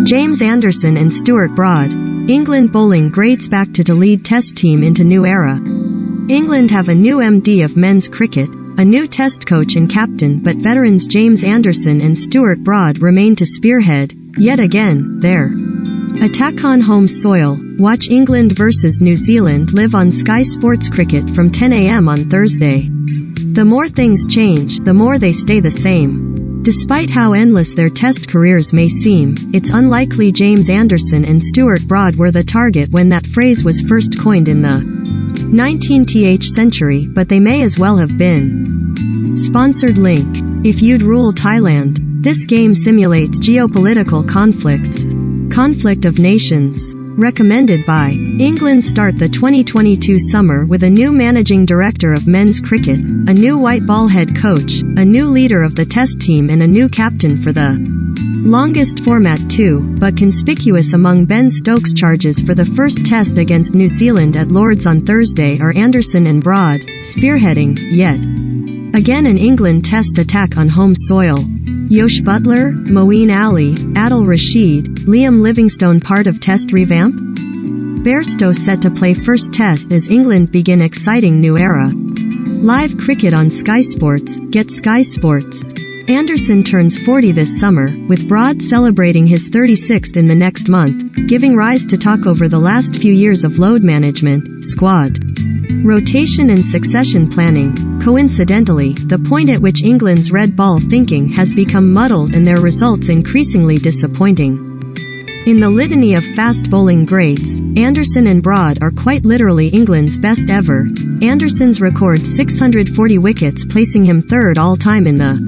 James Anderson and Stuart Broad. England bowling greats back to lead Test team into new era. England have a new MD of men's cricket, a new Test coach and captain, but veterans James Anderson and Stuart Broad remain to spearhead, yet again, their attack on home soil. Watch England vs New Zealand live on Sky Sports Cricket from 10 a.m. on Thursday. The more things change, the more they stay the same. Despite how endless their Test careers may seem, it's unlikely James Anderson and Stuart Broad were the target when that phrase was first coined in the 19th century, but they may as well have been. Sponsored link. If you'd rule Thailand. This game simulates geopolitical conflicts. Conflict of Nations. Recommended by England start the 2022 summer with a new managing director of men's cricket, a new white ball head coach, a new leader of the Test team and a new captain for the longest format too, but conspicuous among Ben Stokes' charges for the first Test against New Zealand at Lord's on Thursday are Anderson and Broad, spearheading, yet again an England Test attack on home soil. Yosh Butler, Moeen Ali, Adil Rashid, Liam Livingstone part of Test revamp? Bairstow set to play first Test as England begin exciting new era. Live cricket on Sky Sports, get Sky Sports. Anderson turns 40 this summer, with Broad celebrating his 36th in the next month, giving rise to talk over the last few years of load management, squad rotation and succession planning. Coincidentally, the point at which England's red ball thinking has become muddled and their results increasingly disappointing. In the litany of fast bowling greats, Anderson and Broad are quite literally England's best ever. Anderson's record 640 wickets placing him third all-time in the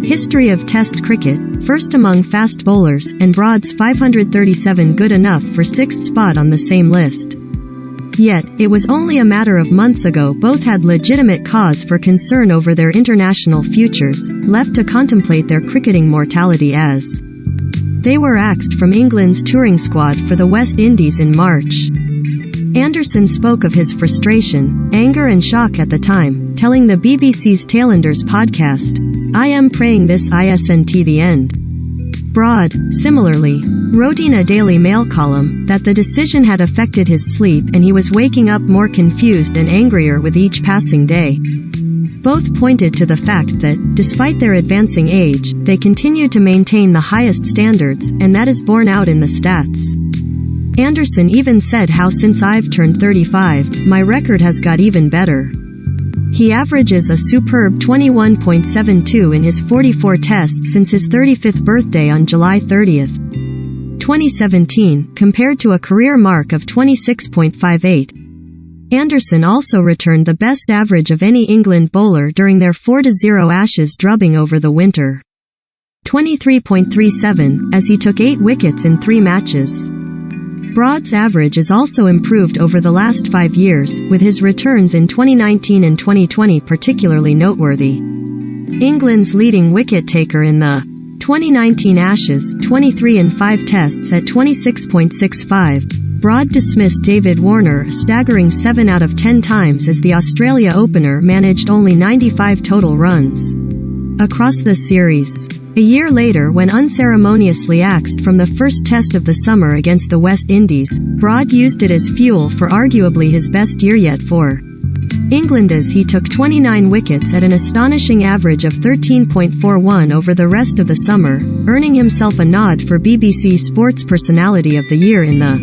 history of Test cricket, first among fast bowlers, and Broad's 537 good enough for sixth spot on the same list. Yet, it was only a matter of months ago both had legitimate cause for concern over their international futures, left to contemplate their cricketing mortality as they were axed from England's touring squad for the West Indies in March. Anderson spoke of his frustration, anger and shock at the time, telling the BBC's Tailenders podcast, "I am praying this isn't the end." Broad, similarly, wrote in a Daily Mail column that the decision had affected his sleep and he was waking up more confused and angrier with each passing day. Both pointed to the fact that, despite their advancing age, they continued to maintain the highest standards, and that is borne out in the stats. Anderson even said how since I've turned 35, my record has got even better. He averages a superb 21.72 in his 44 Tests since his 35th birthday on July 30, 2017, compared to a career mark of 26.58. Anderson also returned the best average of any England bowler during their 4-0 Ashes drubbing over the winter. 23.37, as he took 8 wickets in 3 matches. Broad's average is also improved over the last 5 years, with his returns in 2019 and 2020 particularly noteworthy. England's leading wicket-taker in the 2019 Ashes, 23 in 5 Tests at 26.65. Broad dismissed David Warner a staggering 7 out of 10 times as the Australia opener managed only 95 total runs across the series. A year later, when unceremoniously axed from the first Test of the summer against the West Indies, Broad used it as fuel for arguably his best year yet for England as he took 29 wickets at an astonishing average of 13.41 over the rest of the summer, earning himself a nod for BBC Sports Personality of the Year in the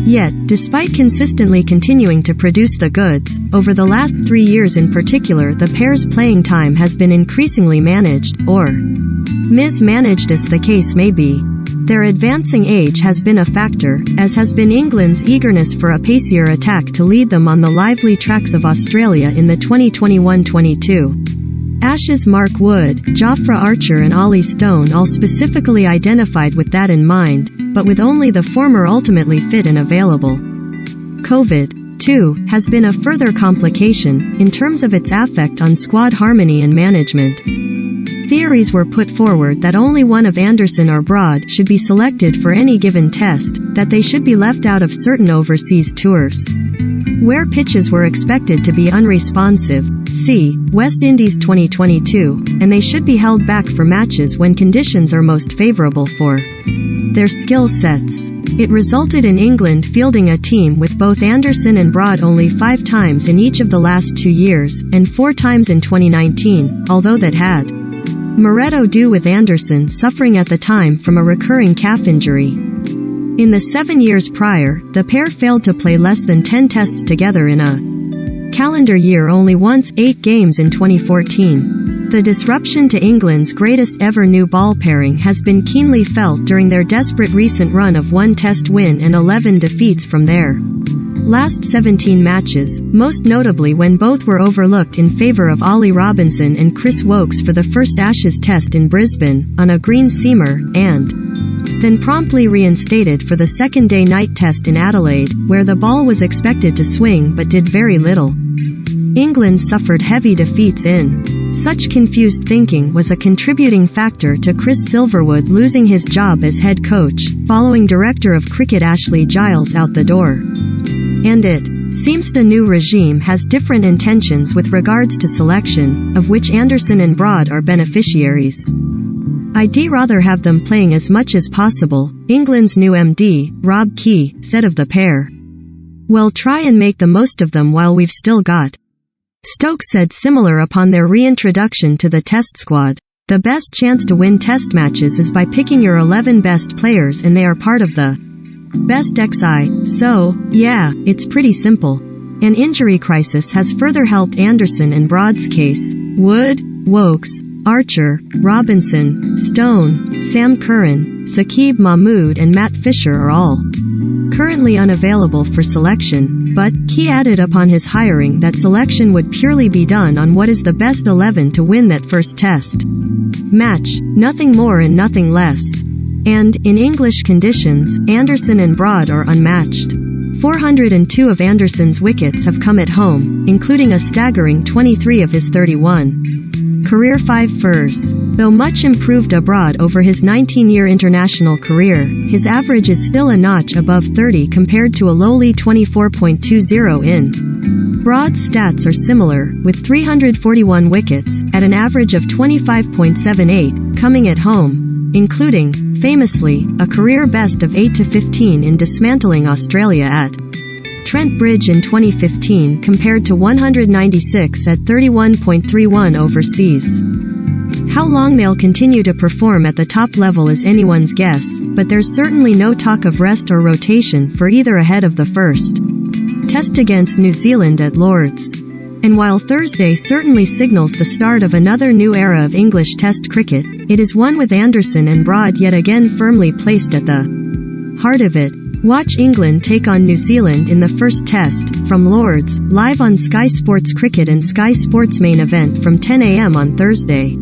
Yet, despite consistently continuing to produce the goods, over the last 3 years in particular the pair's playing time has been increasingly managed, or mismanaged as the case may be. Their advancing age has been a factor, as has been England's eagerness for a pacier attack to lead them on the lively tracks of Australia in the 2021-22 Ashes. Mark Wood, Jofra Archer and Ollie Stone all specifically identified with that in mind, but with only the former ultimately fit and available. COVID, too, has been a further complication, in terms of its effect on squad harmony and management. Theories were put forward that only one of Anderson or Broad should be selected for any given Test, that they should be left out of certain overseas tours. Where pitches were expected to be unresponsive, see West Indies 2022, and they should be held back for matches when conditions are most favorable for their skill sets. It resulted in England fielding a team with both Anderson and Broad only 5 times in each of the last 2 years, and 4 times in 2019, although that had Moretto due with Anderson suffering at the time from a recurring calf injury. In the 7 years prior, the pair failed to play less than 10 tests together in a calendar year, only once, 8 games in 2014. The disruption to England's greatest ever new ball pairing has been keenly felt during their desperate recent run of 1 test win and 11 defeats from their last 17 matches, most notably when both were overlooked in favour of Ollie Robinson and Chris Woakes for the first Ashes test in Brisbane, on a green seamer, and then promptly reinstated for the second day-night test in Adelaide, where the ball was expected to swing but did very little. England suffered heavy defeats in. Such confused thinking was a contributing factor to Chris Silverwood losing his job as head coach, following director of cricket Ashley Giles out the door. And it seems the new regime has different intentions with regards to selection, of which Anderson and Broad are beneficiaries. I'd rather have them playing as much as possible, England's new MD, Rob Key, said of the pair. Well, try and make the most of them while we've still got. Stokes said similar upon their reintroduction to the test squad. The best chance to win test matches is by picking your 11 best players, and they are part of the best XI, so, yeah, it's pretty simple. An injury crisis has further helped Anderson and Broad's case. Wood, Woakes, Archer, Robinson, Stone, Sam Curran, Saqib Mahmood and Matt Fisher are all currently unavailable for selection, but Key added upon his hiring that selection would purely be done on what is the best 11 to win that first test match, nothing more and nothing less. And, in English conditions, Anderson and Broad are unmatched. 402 of Anderson's wickets have come at home, including a staggering 23 of his 31 career 5-fers. Though much improved abroad over his 19-year international career, his average is still a notch above 30 compared to a lowly 24.20 in. Broad's stats are similar, with 341 wickets, at an average of 25.78, coming at home, including, famously, a career best of 8-15 in dismantling Australia at Trent Bridge in 2015 compared to 196 at 31.31 overseas. How long they'll continue to perform at the top level is anyone's guess, but there's certainly no talk of rest or rotation for either ahead of the first test against New Zealand at Lord's. And while Thursday certainly signals the start of another new era of English Test cricket, it is one with Anderson and Broad yet again firmly placed at the heart of it. Watch England take on New Zealand in the first test, from Lord's, live on Sky Sports Cricket and Sky Sports Main Event from 10 a.m. on Thursday.